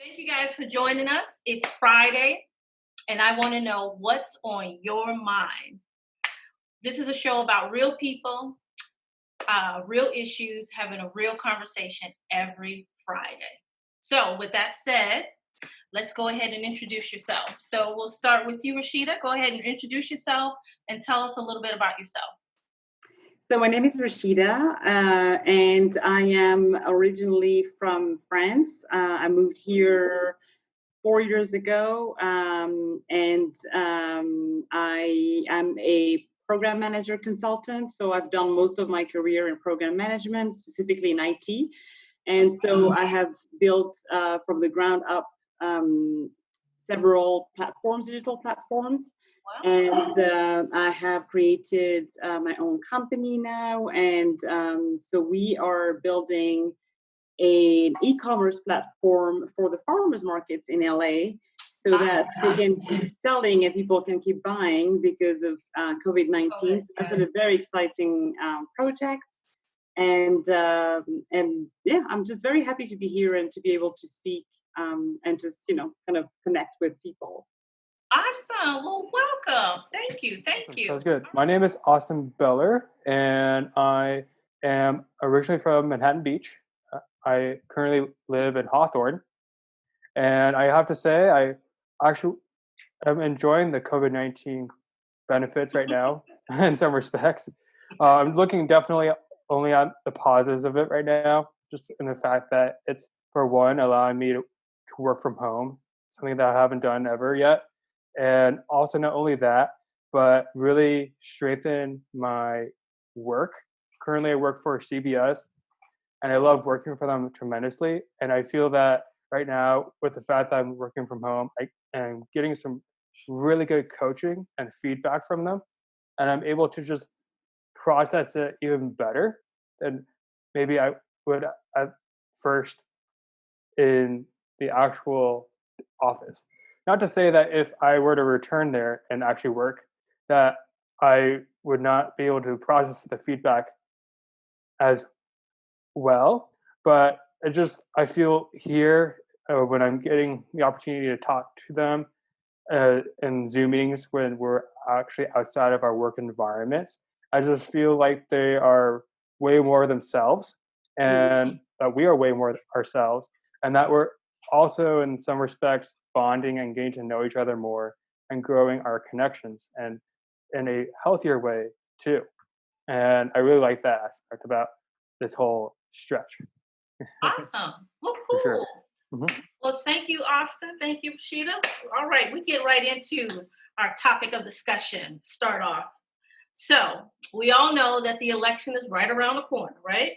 Thank you guys for joining us. It's Friday, and I want to know what's on your mind. This is a show about real people, real issues, having a real conversation every Friday. So, with that said, let's go ahead and introduce yourself. So, we'll start with you, Rashida. Go ahead and introduce yourself and tell us a little bit about yourself. So my name is Rashida, and I am originally from France. I moved here 4 years ago, and I am a program manager consultant. So I've done most of my career in program management, specifically in IT. And so I have built from the ground up several platforms, digital platforms. And I have created my own company now. And so we are building an e-commerce platform for the farmers markets in LA so that they can keep selling and people can keep buying because of COVID-19. So that's a very exciting project. And yeah, I'm just very happy to be here and to be able to speak and just, kind of connect with people. Awesome. Well, welcome. Thank you. Thank Awesome. you. Sounds good. My name is Austin Beller, and I am originally from Manhattan Beach. I currently live in Hawthorne, and I have to say I actually am enjoying the COVID-19 benefits right now in some respects. I'm looking definitely only at the positives of it right now, just in the fact that it's, for one, allowing me to work from home, something that I haven't done ever yet. And also not only that, but really strengthen my work. Currently, I work for CBS, and I love working for them tremendously. And I feel that right now, with the fact that I'm working from home, I am getting some really good coaching and feedback from them, and I'm able to just process it even better than maybe I would at first in the actual office. Not to say that if I were to return there and actually work, that I would not be able to process the feedback as well, but it just, I feel here when I'm getting the opportunity to talk to them in Zoom meetings when we're actually outside of our work environment, I just feel like they are way more themselves, and that we are way more ourselves, and that we're also in some respects bonding and getting to know each other more and growing our connections and in a healthier way too. And I really like that aspect about this whole stretch. Awesome. Well, For sure. cool. Well, thank you, Austin. Thank you, Sheeta. All right, we get right into our topic of discussion. Start off. So, we all know that the election is right around the corner, right?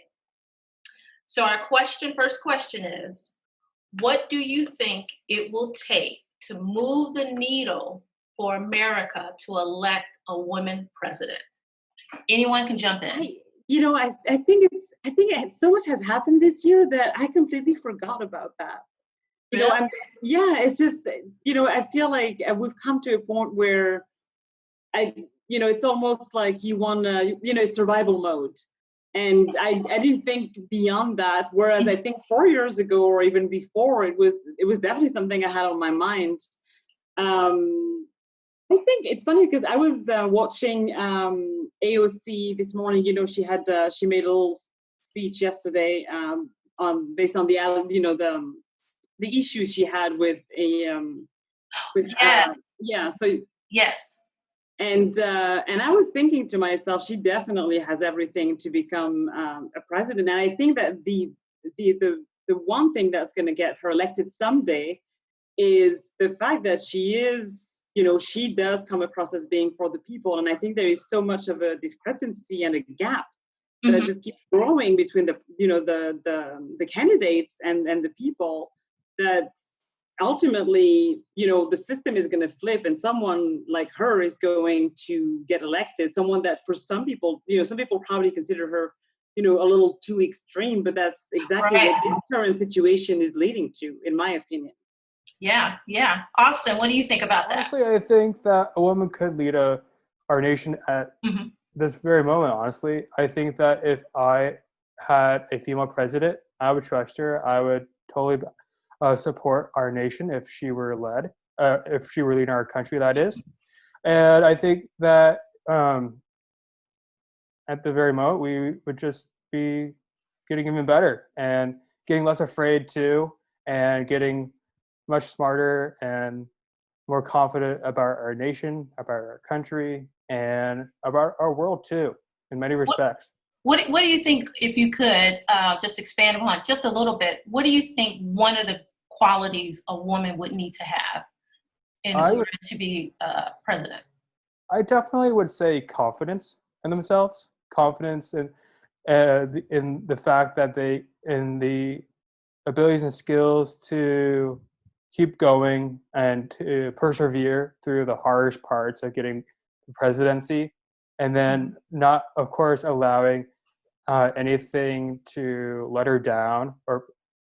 So, our first question is, what do you think it will take to move the needle for America to elect a woman president? Anyone can jump in. I think so much has happened this year that I completely forgot about that. Really? It's just, I feel like we've come to a point where it's almost like you want to, it's survival mode. And I didn't think beyond that. Whereas I think 4 years ago or even before, it was definitely something I had on my mind. I think it's funny because I was watching AOC this morning. She made a little speech yesterday based on the issues she had with Yes. And I was thinking to myself, she definitely has everything to become a president. And I think that the one thing that's going to get her elected someday is the fact that she does come across as being for the people. And I think there is so much of a discrepancy and a gap that just keeps growing between the candidates and the people, that ultimately, the system is going to flip and someone like her is going to get elected. Someone that for some people, some people probably consider her, a little too extreme, but that's exactly what this current situation is leading to, in my opinion. Yeah. Austin, what do you think about that? Honestly, I think that a woman could lead our nation at this very moment, honestly. I think that if I had a female president, I would trust her. I would support our nation if she were leading our country, that is. And I think that at the very moment, we would just be getting even better and getting less afraid too, and getting much smarter and more confident about our nation, about our country, and about our world too, in many respects. What do you think, if you could just expand upon just a little bit, what do you think one of the qualities a woman would need to have in order to be president? I definitely would say confidence in themselves, confidence in the fact that in the abilities and skills to keep going and to persevere through the harsh parts of getting the presidency, and then not, of course, allowing anything to let her down or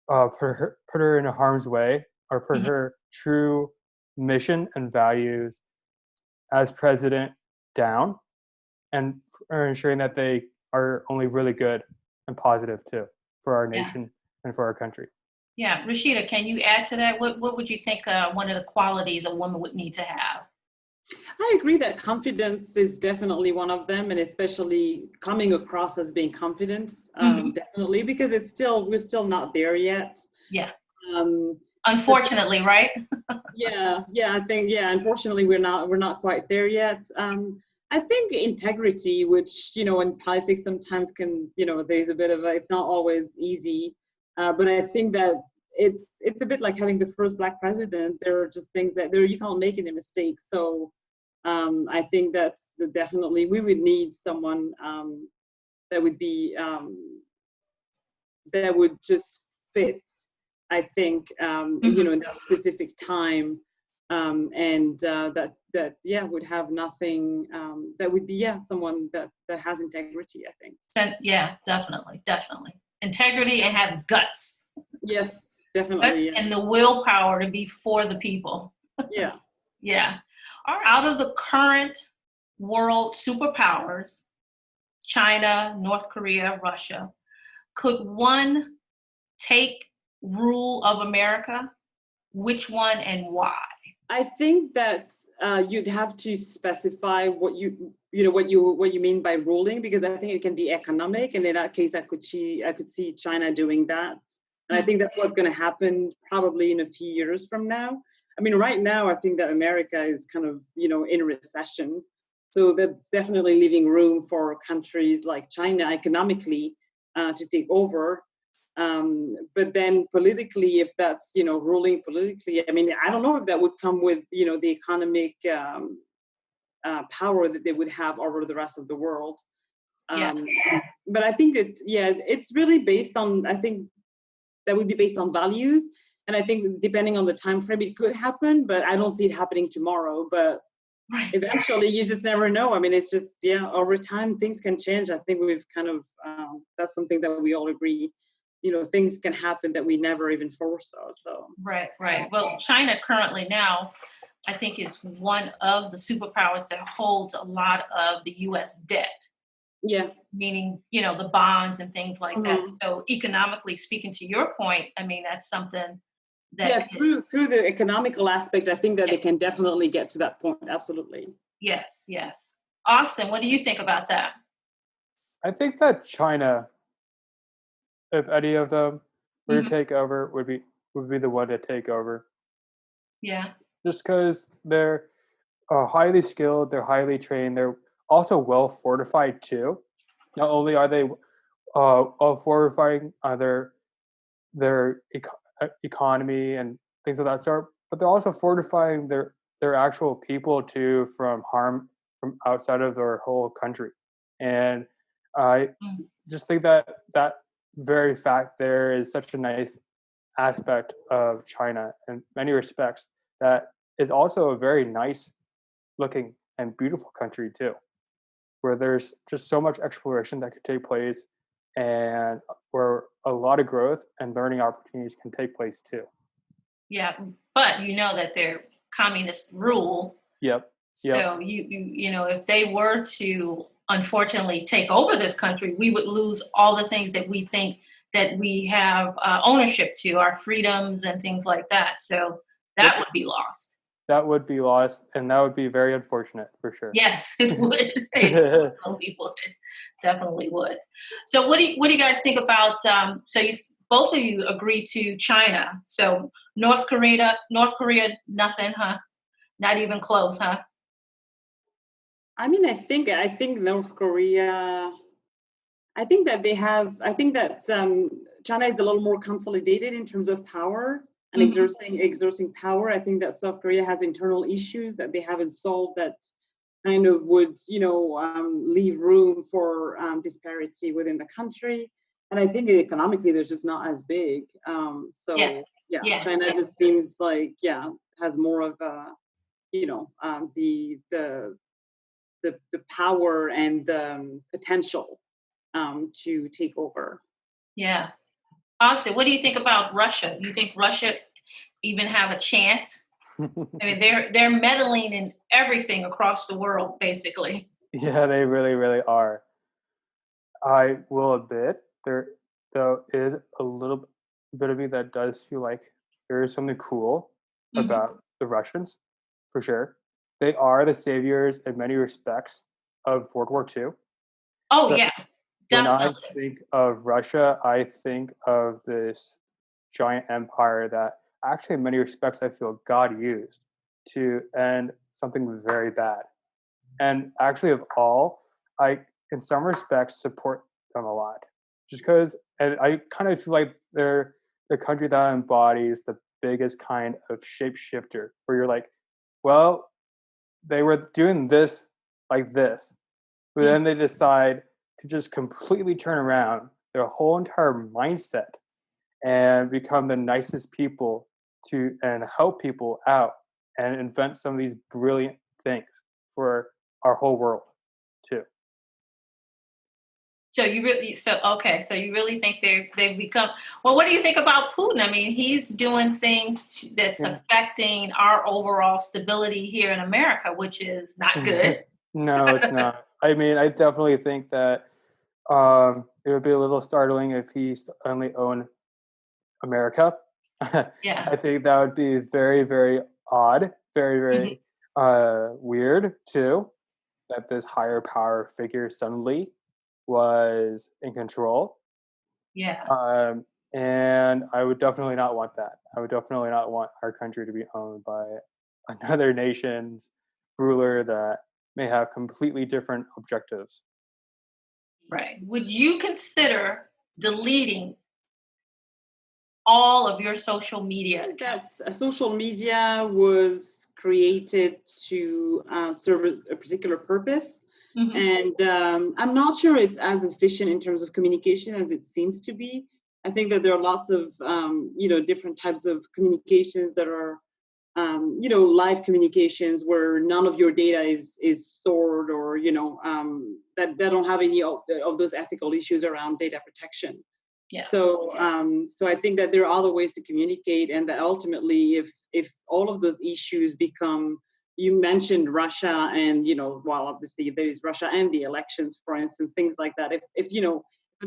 put her in harm's way, or put her true mission and values as president down, and ensuring that they are only really good and positive too for our nation and for our country. Yeah, Rashida, can you add to that? What would you think one of the qualities a woman would need to have? I agree that confidence is definitely one of them, and especially coming across as being confident, definitely, because we're still not there yet. Yeah. Um, Unfortunately, right? I think, unfortunately, we're not quite there yet. I think integrity, which, in politics sometimes can, there's a bit of it's not always easy, but I think that it's a bit like having the first Black president. There are just things that you can't make any mistakes. So I think that's definitely, we would need someone that would be, that would just fit, I think, in that specific time, and that would have nothing, that would be, someone that has integrity, I think. Yeah, definitely. Integrity and have guts. Yes, definitely. Guts and the willpower to be for the people. Yeah. Yeah. Out of the current world superpowers, China, North Korea, Russia, could one take rule of America? Which one and why? I think that you'd have to specify what you mean by ruling, because I think it can be economic, and in that case, I could see China doing that, and I think that's what's going to happen probably in a few years from now. I mean, right now, I think that America is kind of in recession, so that's definitely leaving room for countries like China economically to take over. But then politically, if that's, ruling politically, I mean, I don't know if that would come with, the economic power that they would have over the rest of the world. But I think it's really based on, I think that would be based on values. And I think depending on the time frame, it could happen, but I don't see it happening tomorrow. But eventually, you just never know. I mean, it's just, over time, things can change. I think we've kind of, that's something that we all agree. Things can happen that we never even foresaw. So right. Well, China currently now, I think it's one of the superpowers that holds a lot of the U.S. debt. Yeah. Meaning, the bonds and things like that. So economically speaking, to your point, I mean, that's something that through the economical aspect, I think that they can definitely get to that point. Absolutely. Yes. Austin, what do you think about that? I think that China, if any of them were to take over, would be the one to take over. Yeah. Just because they're highly skilled, they're highly trained, they're also well fortified too. Not only are they fortifying their economy and things of that sort, but they're also fortifying their actual people too from harm from outside of their whole country. And I just think that very fact there is such a nice aspect of China in many respects, that is also a very nice looking and beautiful country too, where there's just so much exploration that could take place, and where a lot of growth and learning opportunities can take place too. Yeah, but that they're communist rule. Yep. So if they were to unfortunately take over this country, we would lose all the things that we think that we have ownership to, our freedoms and things like that. So that would be lost. That would be lost, and that would be very unfortunate for sure. Yes, it would. It definitely would. Definitely would. So what do you guys think about? So both of you agree to China. So North Korea, nothing, huh? Not even close, huh? I mean, I think North Korea. I think that China is a little more consolidated in terms of power and Mhm. exerting power. I think that South Korea has internal issues that they haven't solved that kind of would, leave room for disparity within the country. And I think economically, they're just not as big. Yeah, So yeah, yeah, China yeah. just seems like has more of a, the power and the potential to take over. Yeah. Austin, what do you think about Russia? Do you think Russia even have a chance? I mean, they're meddling in everything across the world, basically. Yeah, they really, really are. I will admit there though is a little bit of me that does feel like there is something cool Hmm. about the Russians, for sure. They are the saviors in many respects of World War II. Oh So yeah, when I definitely. think of Russia, I think of this giant empire that actually in many respects I feel God used to end something very bad. And actually of all, I in some respects support them a lot. Just because and I kind of feel like they're the country that embodies the biggest kind of shapeshifter where you're like, well, they were doing this like this, but Mm. then they decide to just completely turn around their whole entire mindset and become the nicest people to and help people out and invent some of these brilliant things for our whole world too. So you really think they've become well? What do you think about Putin? I mean, he's doing things that's Yeah. affecting our overall stability here in America, which is not good. No, it's not. I mean, I definitely think that it would be a little startling if he only owned America. Yeah. I think that would be very, very odd, very, Mhm. very weird too. That this higher power figure suddenly was in control. Yeah. Um, and I would definitely not want that. I would definitely not want our country to be owned by another nation's ruler that may have completely different objectives. Right. Would you consider deleting all of your social media Think accounts? that social media was created to serve a particular purpose. Hmm. And I'm not sure it's as efficient in terms of communication as it seems to be. I think that there are lots of, different types of communications that are, live communications where none of your data is stored or, that don't have any of those ethical issues around data protection. Yes. So I think that there are other ways to communicate, and that ultimately, if all of those issues become, you mentioned Russia, and while obviously there is Russia and the elections, for instance, things like that. If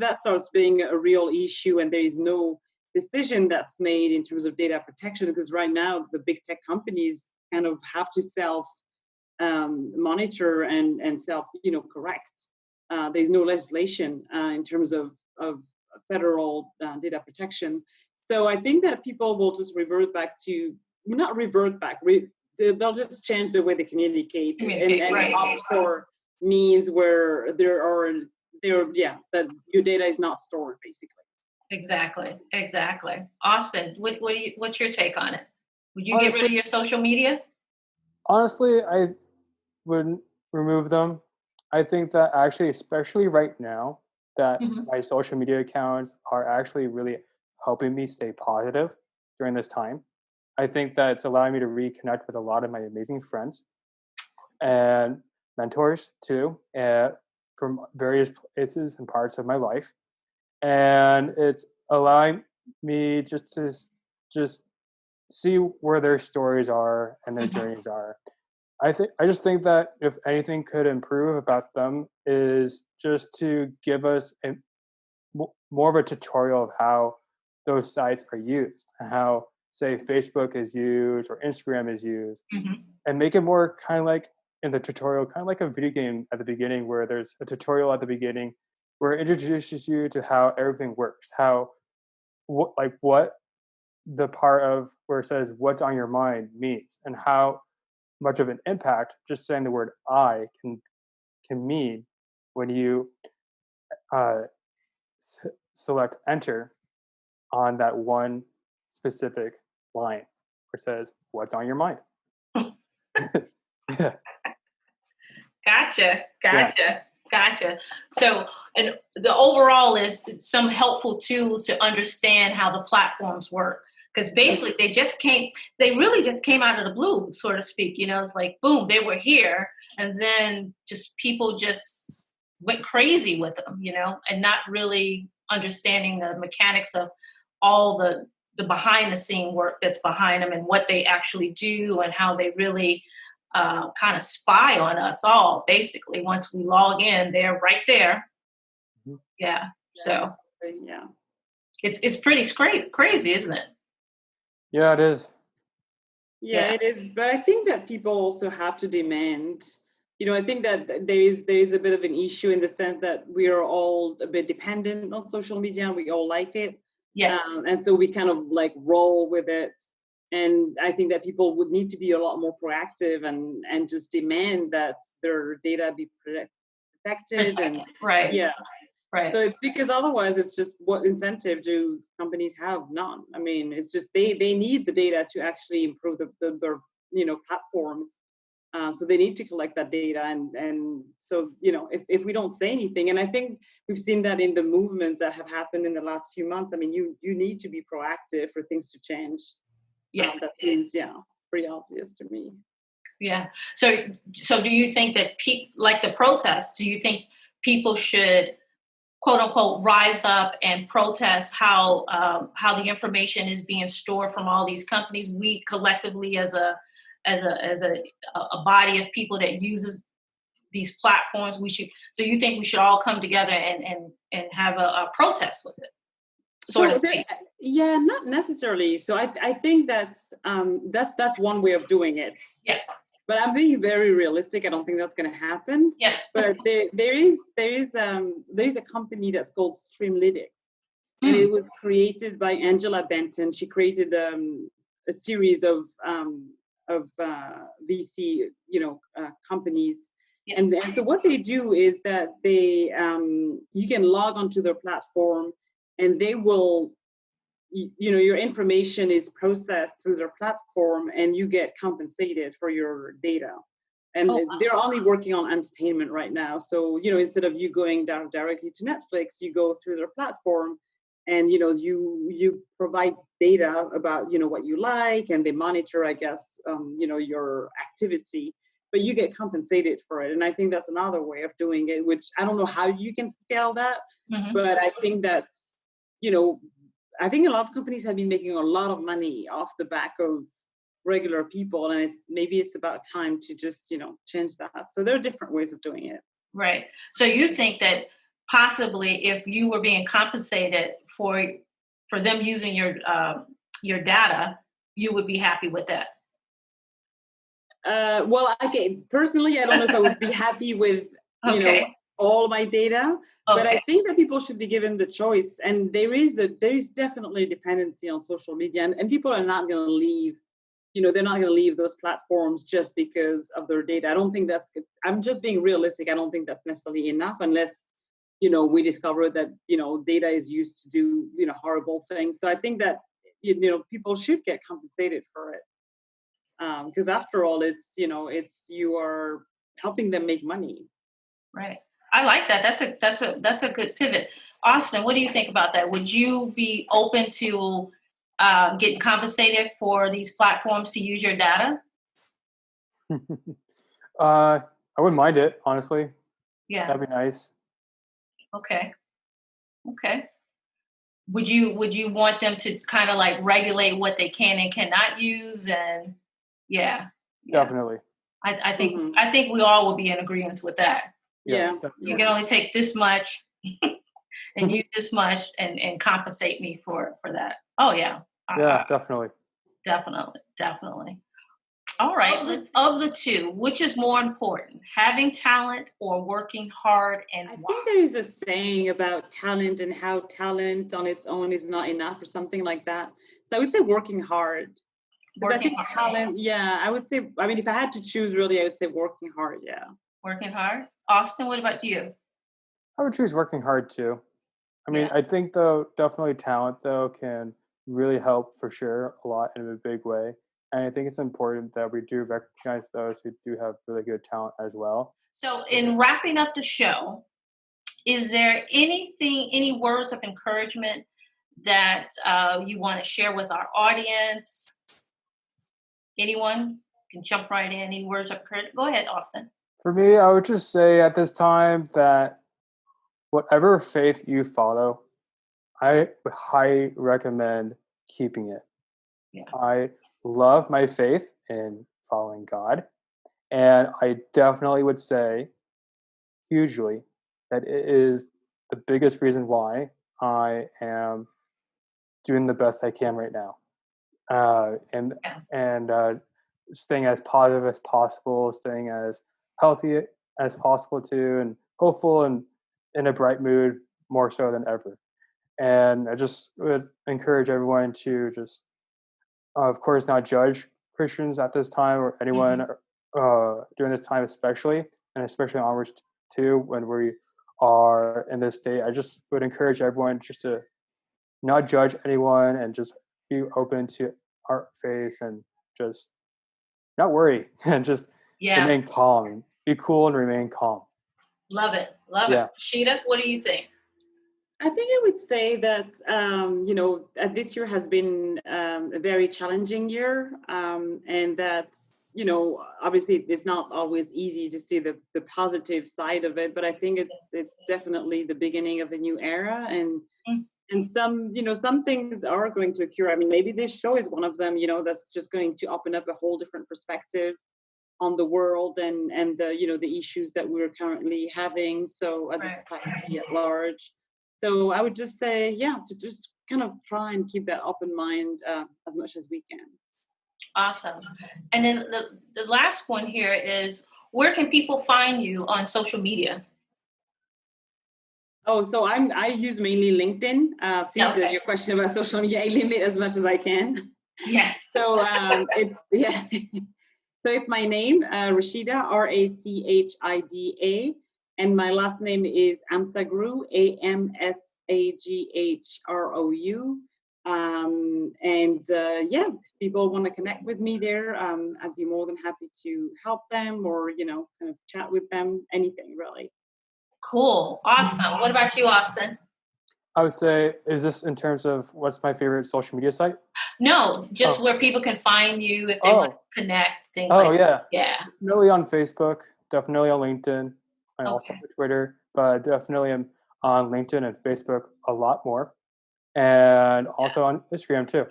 that starts being a real issue, and there is no decision that's made in terms of data protection, because right now the big tech companies kind of have to self monitor and self correct. There's no legislation in terms of federal data protection. So I think that people will just revert back to not revert back. They'll just change the way they communicate and, Communicate. and Right. opt for means where that your data is not stored basically. Exactly. Exactly. Austin, what's your take on it? Would you get rid Honestly, of your social media? honestly, I wouldn't remove them. I think that actually, especially right now, that Hmm. my social media accounts are actually really helping me stay positive during this time. I think that it's allowing me to reconnect with a lot of my amazing friends and mentors too, from various places and parts of my life. And it's allowing me just see where their stories are and their Hmm. journeys are. I just think that if anything could improve about them is just to give us more of a tutorial of how those sites are used and how, say, Facebook is used or Instagram is used, Mhm. and make it more kind of like in the tutorial, kind of like a video game at the beginning, where there's a tutorial at the beginning where it introduces you to how everything works, how what the part of where it says what's on your mind means, and how much of an impact just saying the word I can mean when you uh, select enter on that one specific line where it says what's on your mind. Yeah. Gotcha. Yeah. Gotcha. So, and the overall is some helpful tools to understand how the platforms work. Because basically they really just came out of the blue, so to speak. It's like, boom, they were here. And then just people just went crazy with them, and not really understanding the mechanics of all the behind the scene work that's behind them and what they actually do and how they really kind of spy on us all. Basically, once we log in, they're right there. Mhm. Yeah. So Yeah. it's pretty crazy, isn't it? Yeah, it is. Yeah, it is. But I think that people also have to demand, I think that there is a bit of an issue in the sense that we are all a bit dependent on social media and we all like it. Yes. And so we kind of like roll with it. And I think that people would need to be a lot more proactive and just demand that their data be protected. And Right. yeah. Right. So it's because otherwise it's just, what incentive do companies have? None. I mean, it's just they need the data to actually improve their platforms. So they need to collect that data, and so if we don't say anything, and I think we've seen that in the movements that have happened in the last few months. I mean, you need to be proactive for things to change. Yes. That seems pretty obvious to me. Yeah. So do you think that like the protests? Do you think people should, quote unquote, rise up and protest how the information is being stored from all these companies? We collectively, as a body of people that uses these platforms, we should. So you think we should all come together and have a protest with it, so to speak? Yeah, not necessarily. So I think that's one way of doing it. Yeah. But I'm being very realistic. I don't think that's going to happen. Yeah. But there is a company that's called Streamlytics, and it was created by Angela Benton. She created a series of VC companies. Yeah. And so what they do is that they you can log onto their platform, and they will, your information is processed through their platform, and you get compensated for your data. And they're only working on entertainment right now. So, instead of you going down directly to Netflix, you go through their platform, and you provide data about what you like, and they monitor, I guess, your activity, but you get compensated for it. And I think that's another way of doing it, which I don't know how you can scale that, but I think that's, I think a lot of companies have been making a lot of money off the back of regular people, and maybe it's about time to just change that. So there are different ways of doing it. Right. So you think that possibly if you were being compensated for them using your data, you would be happy with that? Well, okay. Personally, I don't know if I would be happy with all my data, but I think that people should be given the choice. And there is definitely a dependency on social media, and people are not going to leave. They're not going to leave those platforms just because of their data. I don't think that's good. I'm just being realistic. I don't think that's necessarily enough unless, we discover that, data is used to do, horrible things. So I think that, people should get compensated for it. Because after all, it's you are helping them make money. Right. I like that. That's a good pivot. Austin, what do you think about that? Would you be open to getting compensated for these platforms to use your data? I wouldn't mind it, honestly. Yeah. That'd be nice. Okay. Would you want them to kind of like regulate what they can and cannot use? And Definitely. I think we all would be in agreement with that. Yes, Yeah. definitely. You can only take this much. and use this much and compensate me for that. Oh yeah. Yeah, definitely. Definitely. All right. Of the two, which is more important, having talent or working hard, and I why? think there is a saying about talent and how talent on its own is not enough or something like that. So I would say working hard. Because I Working think hard. talent, yeah, I would say, I mean, if I had to choose really, I would say working hard, yeah. Working hard. Austin, what about you? I would choose working hard too. I mean, Yeah. I think though definitely talent though can really help for sure a lot in a big way. And I think it's important that we do recognize those who do have really good talent as well. So, in wrapping up the show, is there any words of encouragement that you want to share with our audience? Anyone can jump right in. Any words of encouragement? Go ahead, Austin. For me, I would just say at this time that whatever faith you follow, I would highly recommend keeping it. Yeah. I love my faith in following God, and I definitely would say hugely that it is the biggest reason why I am doing the best I can right now, uh, and Yeah. and staying as positive as possible, staying as healthy as possible too, and hopeful and in a bright mood more so than ever. And I just would encourage everyone to just, of course, not judge Christians at this time or anyone Mhm. during this time, especially, and especially onwards too, when we are in this state. I just would encourage everyone just to not judge anyone and just be open to our faith and just not worry and just Yeah. remain calm. Be cool and remain calm. Love it. Love Yeah. it. Sheeta, what do you think? I think I would say that, this year has been a very challenging year, and that's, obviously it's not always easy to see the positive side of it, but I think it's definitely the beginning of a new era, Mm. and some things are going to occur. I mean, maybe this show is one of them, that's just going to open up a whole different perspective on the world and the issues that we're currently having, so as a Right. society at large. So I would just say, yeah, to just kind of try and keep that open mind as much as we can. Awesome. And then the last one here is, where can people find you on social media? Oh, so I use mainly LinkedIn. Yeah, okay. Your question about social media, I limit as much as I can. Yes. So it's yeah. So it's my name, Rachida, Rachida, and my last name is Amsagrou, Amsaghrou. If people want to connect with me there, I'd be more than happy to help them or kind of chat with them, anything really. Cool. Awesome. What about you, Austin? I would say, is this in terms of what's my favorite social media site? No, just Oh. where people can find you if they want to connect, things like that. Yeah. Yeah. Definitely on Facebook, definitely on LinkedIn. I also Okay. have Twitter, but definitely am on LinkedIn and Facebook a lot more. And also on Instagram too.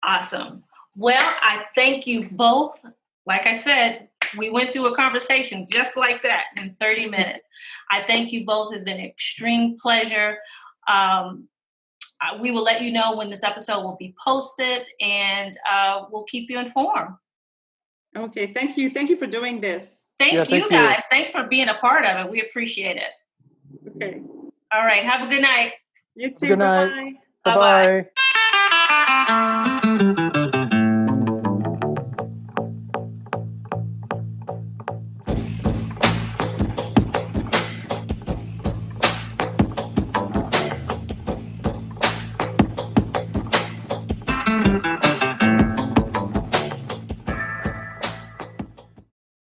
Awesome. Well, I thank you both. Like I said, we went through a conversation just like that in 30 minutes. I thank you both. It's been an extreme pleasure. We will let you know when this episode will be posted, and we'll keep you informed. Okay, thank you. Thank you for doing this. Thank Thank you you. guys. Thanks for being a part of it. We appreciate it. Okay. All right. Have a good night. You too. Good night. Bye-bye. Bye-bye. Bye-bye.